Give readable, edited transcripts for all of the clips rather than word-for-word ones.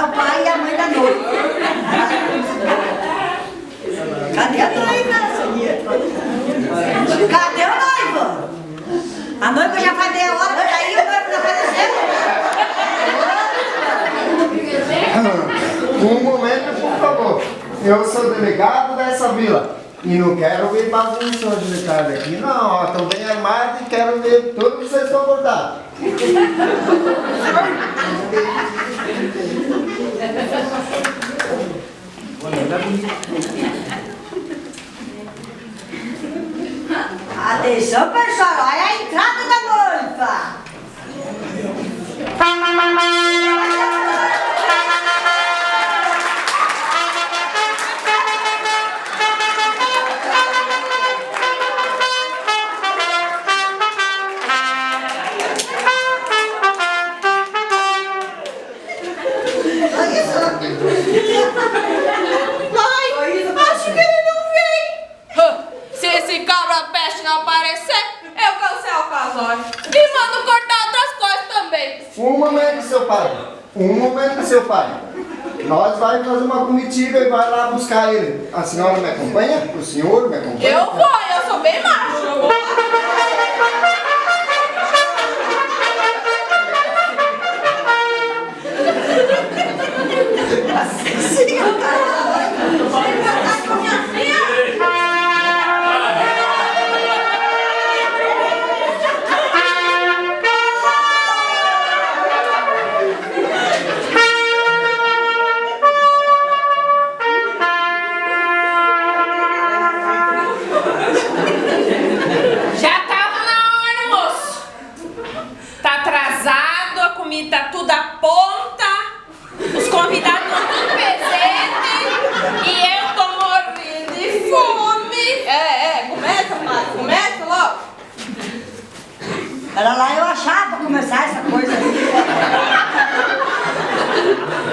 o pai e a mãe da noiva. Cadê a noiva? Cadê o noivo? A noiva já faz meia hora que tá aí, o noivo não apareceu. Um momento, por favor. Eu sou delegado dessa vila e não quero ver bagunça de tarde aqui, não. Estou bem armado e quero ver tudo que vocês estão botando. Atenção, pessoal, olha a entrada da noiva. Mãe, acho que ele não vem. Se esse cabra peste não aparecer, eu cancelo o casório. E mando cortar outras coisas também. Um momento, seu pai. Um momento, seu pai. Nós vamos fazer uma comitiva e vai lá buscar ele. A senhora me acompanha? O senhor me acompanha? Eu vou, eu sou bem macho. Eu vou. Já tava na hora, moço. Tá atrasado, a comida tá tudo à ponta, os convidados estão tudo presentes e eu tô morrendo de fome. Começa, pai, começa logo. Era lá eu achava pra começar essa coisa aí.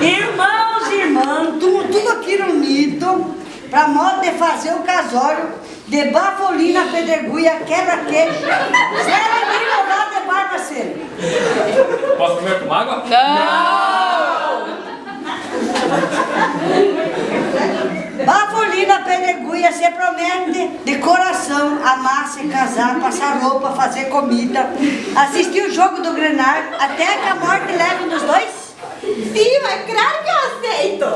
Irmãos e irmãs, tudo aqui reunido pra modo de fazer o casório de Bafolina, Pedregulha, quebra-queixo, Zé Lino lá de Barbacena. Posso comer com água? Não! Bafolina, Pedregulha se promete de coração amar, se casar, passar roupa, fazer comida, assistir o jogo do Grenar até que a morte leve nos dois. Sim, mas claro que eu aceito!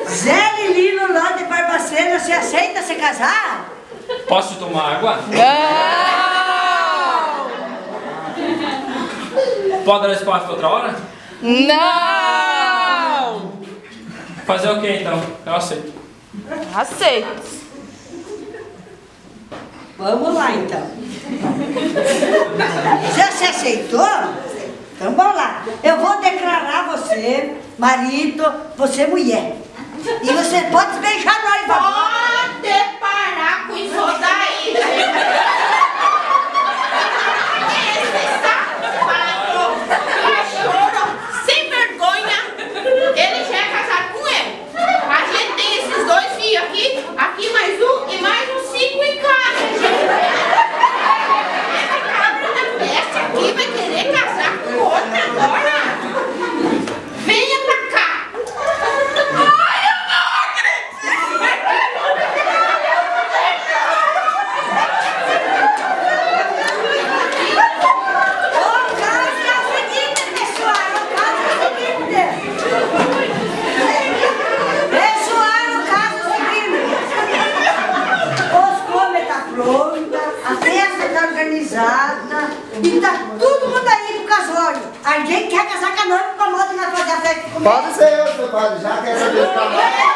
Zé Lino lá de Barbacena, você aceita se casar? Posso tomar água? Não! Pode dar espaço para outra hora? Não! Fazer o que então? Eu aceito. Aceito. Vamos lá então. Já se aceitou? Então vamos lá. Eu vou declarar você marido, você mulher. E você pode beijar nós, Pode parar com isso daí! Esse safado, cachorro, sem vergonha, ele já é casado com ele. A gente tem esses dois filhos aqui mais um e mais uns 5 em casa, gente. Essa cabra da peste aqui vai querer casar com outra agora? Venha pra cá! Ai, eu não acredito! O caso é o seguinte, pessoal. O caso é o seguinte. Pessoal, o caso é o seguinte. Os comes tá pronta, a festa tá organizada e tá todo mundo aí pro casório. A gente quer casar com a noiva pra modo de nós fazer a festa comigo. Pode ser eu, seu padre, já quer saber o trabalho.